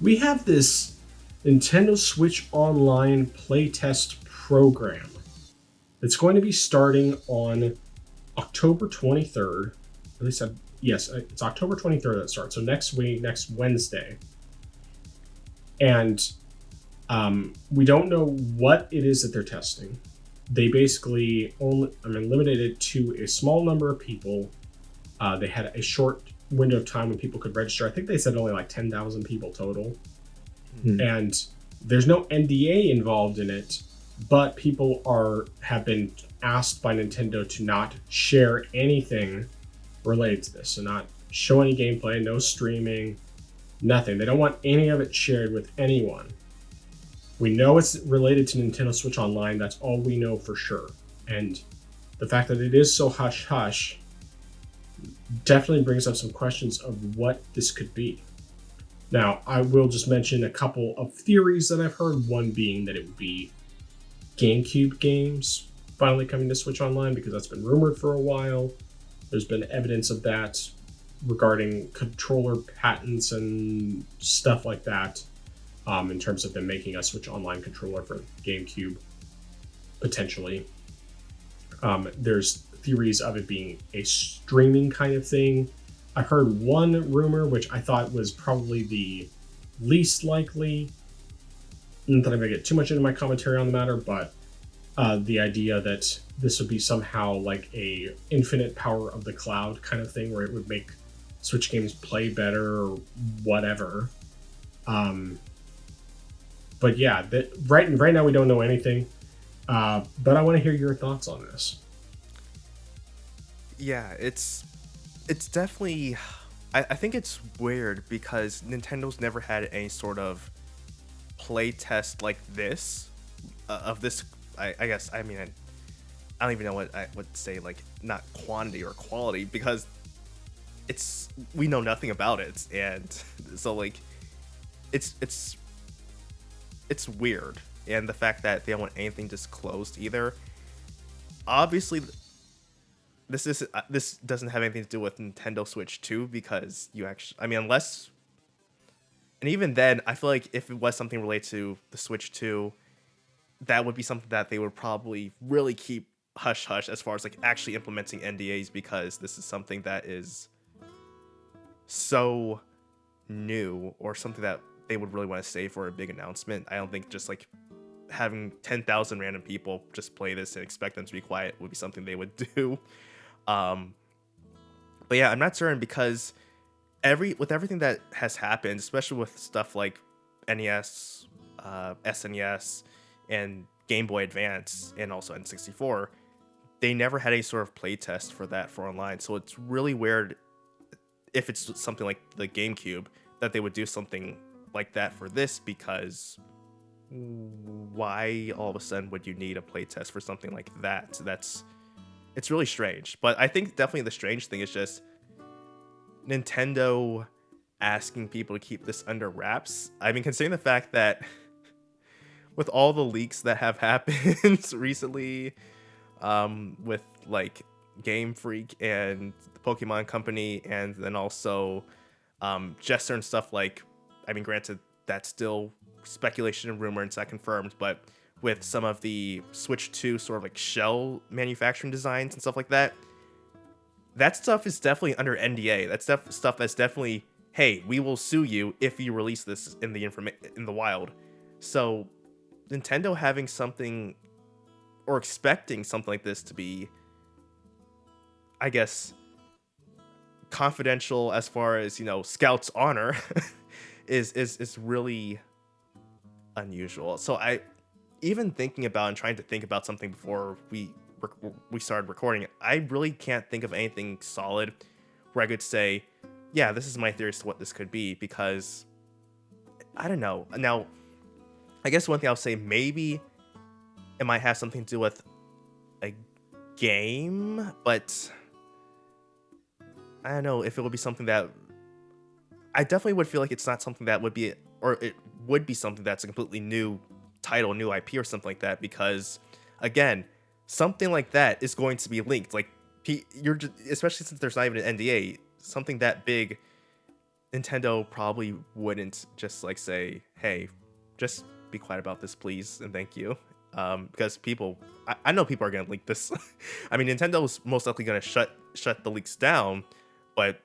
We have this Nintendo Switch Online playtest program. It's going to be starting on October 23rd. At least, yes, it's October 23rd that starts. So next week, next Wednesday. And we don't know what it is that they're testing. They basically limited it to a small number of people. They had a short window of time when people could register. I think they said only like 10,000 people total. Hmm. And there's no NDA involved in it, but people have been asked by Nintendo to not share anything related to this. So not show any gameplay, no streaming, nothing. They don't want any of it shared with anyone. We know it's related to Nintendo Switch Online. That's all we know for sure. And the fact that it is so hush hush definitely brings up some questions of what this could be. Now, I will just mention a couple of theories that I've heard. One being that it would be GameCube games finally coming to Switch Online, because that's been rumored for a while. There's been evidence of that regarding controller patents and stuff like that, in terms of them making a Switch Online controller for GameCube, potentially. There's theories of it being a streaming kind of thing. I heard one rumor, which I thought was probably the least likely. Not that I'm going to get too much into my commentary on the matter, but the idea that this would be somehow like a infinite power of the cloud kind of thing, where it would make Switch games play better or whatever. But yeah, right now we don't know anything. But I want to hear your thoughts on this. Yeah, it's definitely. I think it's weird because Nintendo's never had any sort of play test like this of this. I guess I mean I don't even know what I would say, like not quantity or quality, because we know nothing about it, and so like it's it's it's weird. And the fact that they don't want anything disclosed either. Obviously, this doesn't have anything to do with Nintendo Switch 2, because you actually, I mean, unless, and even then, I feel like if it was something related to the Switch 2, that would be something that they would probably really keep hush hush as far as like actually implementing NDAs, because this is something that is so new, or something that they would really want to say for a big announcement. I don't think just like having 10,000 random people just play this and expect them to be quiet would be something they would do. Um, but yeah, I'm not certain, because with everything that has happened, especially with stuff like NES, SNES, and Game Boy Advance, and also N64, they never had any sort of playtest for that for online. So it's really weird if it's something like the GameCube that they would do something like that for this, because why all of a sudden would you need a playtest for something like that? It's really strange. But I think definitely the strange thing is just Nintendo asking people to keep this under wraps. I mean, considering the fact that with all the leaks that have happened recently, with like Game Freak and the Pokemon Company, and then also just certain stuff like, I mean, granted, that's still speculation and rumor and it's not confirmed, but with some of the Switch 2 sort of like shell manufacturing designs and stuff like that, that stuff is definitely under NDA. That's stuff that's definitely, hey, we will sue you if you release this in the wild. So Nintendo having something, or expecting something like this to be, I guess, confidential as far as, Scout's honor, is really unusual. So I, even thinking about and trying to think about something before we started recording, I really can't think of anything solid where I could say, yeah, this is my theory as to what this could be, because I don't know. Now, I guess one thing I'll say, maybe it might have something to do with a game, but I don't know if it would be something that, I definitely would feel like it's not something that would be, or it would be something that's a completely new title, new IP or something like that, because again, something like that is going to be linked. Like, you're just, especially since there's not even an NDA, something that big Nintendo probably wouldn't just like say, "Hey, just be quiet about this, please, and thank you," because people, I know people are gonna leak this. I mean, Nintendo's most likely gonna shut the leaks down, but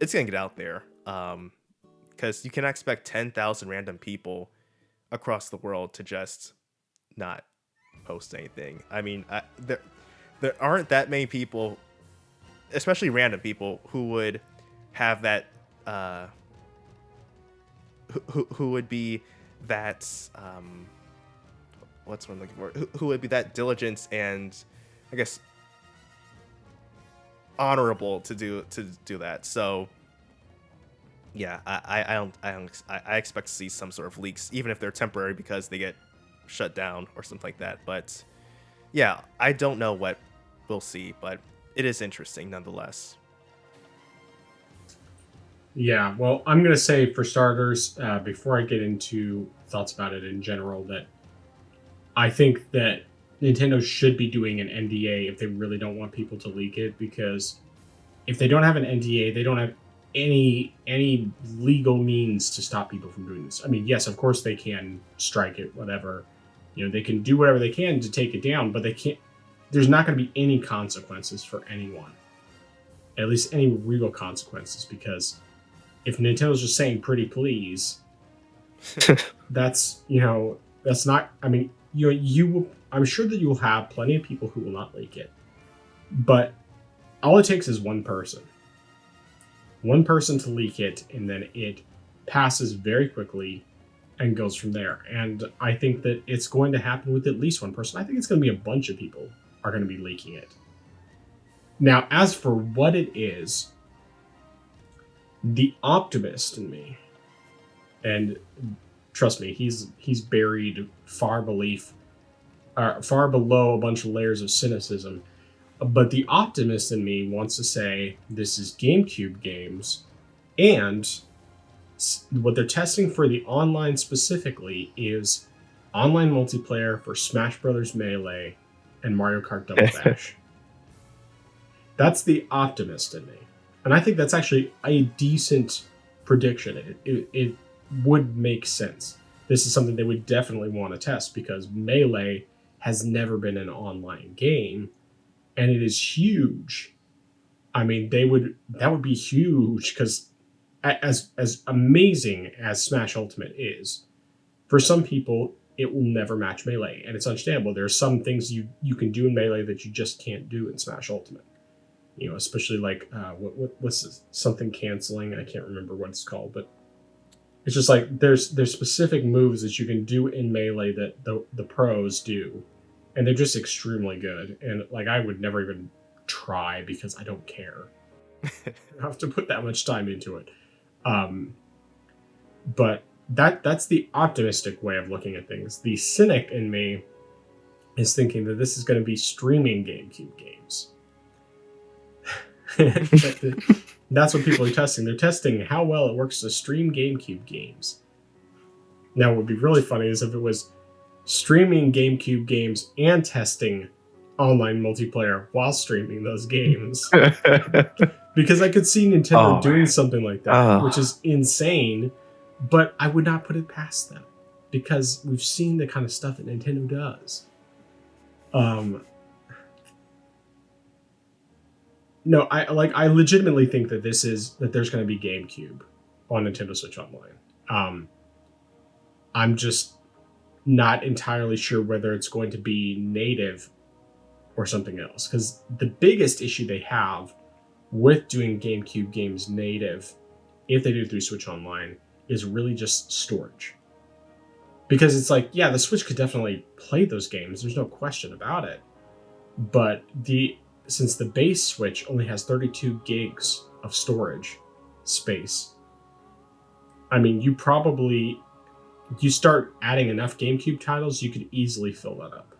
it's gonna get out there. Because you can expect 10,000 random people across the world to just not post anything. I mean, there aren't that many people, especially random people, who would have that. Who would be that what's what I'm looking for? Who would be that diligent and, I guess, honorable to do that? So yeah, I expect to see some sort of leaks, even if they're temporary because they get shut down or something like that. But yeah, I don't know what we'll see, but it is interesting nonetheless. Yeah, well, I'm going to say for starters, before I get into thoughts about it in general, that I think that Nintendo should be doing an NDA if they really don't want people to leak it, because if they don't have an NDA, they don't have any legal means to stop people from doing this. I mean, yes, of course they can strike it, whatever. You know, they can do whatever they can to take it down, but they can't. There's not going to be any consequences for anyone, at least any real consequences, because if Nintendo's just saying "pretty please," that's that's not. I mean, I'm sure that you will have plenty of people who will not leak it, but all it takes is one person to leak it, and then it passes very quickly and goes from there. And I think that it's going to happen with at least one person. I think it's going to be a bunch of people are going to be leaking it. Now, as for what it is, the optimist in me, and trust me, he's buried far far below a bunch of layers of cynicism. But the optimist in me wants to say this is GameCube games, and what they're testing for the online specifically is online multiplayer for Smash Brothers Melee and Mario Kart Double Dash. That's the optimist in me. And I think that's actually a decent prediction. It would make sense. This is something they would definitely want to test because Melee has never been an online game, and it is huge. I mean, that would be huge because as amazing as Smash Ultimate is, for some people it will never match Melee, and it's understandable. There are some things you can do in Melee that you just can't do in Smash Ultimate. You know, especially like what's this? Something canceling. I can't remember what it's called, but it's just like there's specific moves that you can do in Melee that the pros do, and they're just extremely good. And like I would never even try because I don't care. I have to put that much time into it. But that's the optimistic way of looking at things. The cynic in me is thinking that this is going to be streaming GameCube games. That's what people are testing. They're testing how well it works to stream GameCube games. Now, what would be really funny is if it was streaming GameCube games and testing online multiplayer while streaming those games. Because I could see Nintendo doing something like that, which is insane, but I would not put it past them because we've seen the kind of stuff that Nintendo does. No, I legitimately think that there's going to be GameCube on Nintendo Switch Online. I'm just not entirely sure whether it's going to be native or something else, because the biggest issue they have with doing GameCube games native, if they do it through Switch Online, is really just storage. Because it's like, yeah, the Switch could definitely play those games, there's no question about it, but since the base Switch only has 32 gigs of storage space, I mean, you start adding enough GameCube titles, you could easily fill that up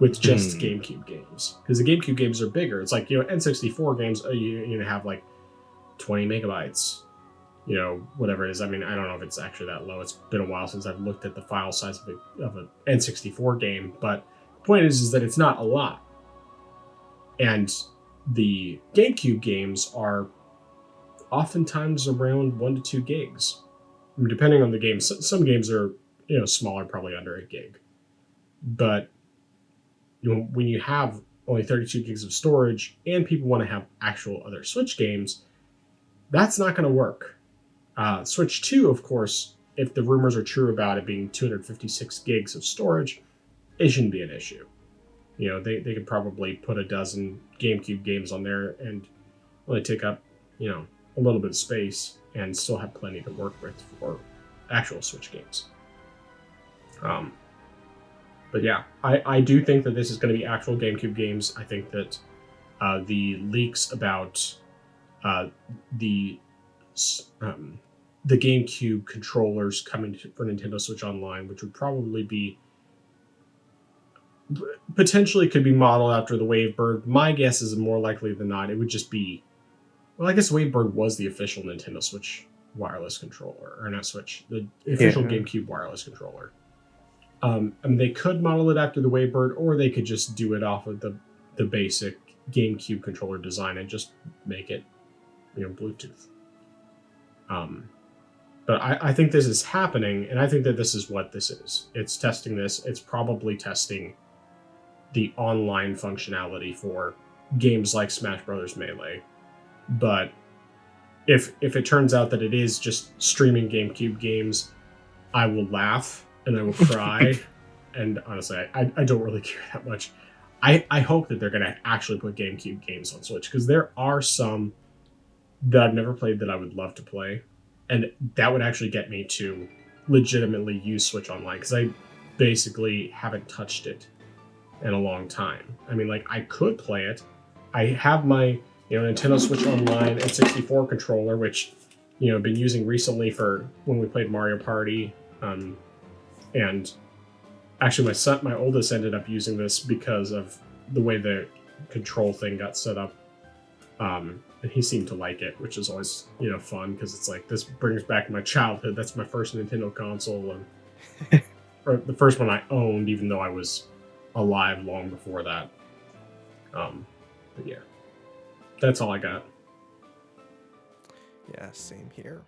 with just GameCube games. Because the GameCube games are bigger. It's like, N64 games, you have like 20 megabytes, whatever it is. I mean, I don't know if it's actually that low. It's been a while since I've looked at the file size of an N64 game, but the point is that it's not a lot. And the GameCube games are oftentimes around 1 to 2 gigs. I mean, depending on the game. Some games are smaller, probably under 8 gig. But when you have only 32 gigs of storage and people want to have actual other Switch games, that's not going to work. Switch 2, of course, if the rumors are true about it being 256 gigs of storage, it shouldn't be an issue. They could probably put a dozen GameCube games on there and only take up, a little bit of space and still have plenty to work with for actual Switch games. But yeah, I do think that this is going to be actual GameCube games. I think that the leaks about the GameCube controllers coming for Nintendo Switch Online, which would probably be potentially could be modeled after the Wavebird. My guess is more likely than not, it would just be. Well, I guess Wavebird was the official Nintendo Switch wireless controller, or not Switch, the official GameCube wireless controller. They could model it after the Wavebird, or they could just do it off of the basic GameCube controller design and just make it, Bluetooth. But I think this is happening, and I think that this is what this is. It's testing this. It's probably testing the online functionality for games like Smash Bros. Melee. But if it turns out that it is just streaming GameCube games, I will laugh and I will cry. And honestly, I don't really care that much. I hope that they're going to actually put GameCube games on Switch, because there are some that I've never played that I would love to play. And that would actually get me to legitimately use Switch Online, because I basically haven't touched it in a long time. I mean, I could play it. I have my Nintendo Switch Online N64 controller, which I've been using recently for when we played Mario Party. And actually, my oldest ended up using this because of the way the control thing got set up. And he seemed to like it, which is always fun, because it's like, this brings back my childhood. That's my first Nintendo console, and or the first one I owned, even though I was alive long before that. But yeah, that's all I got. Yeah, same here.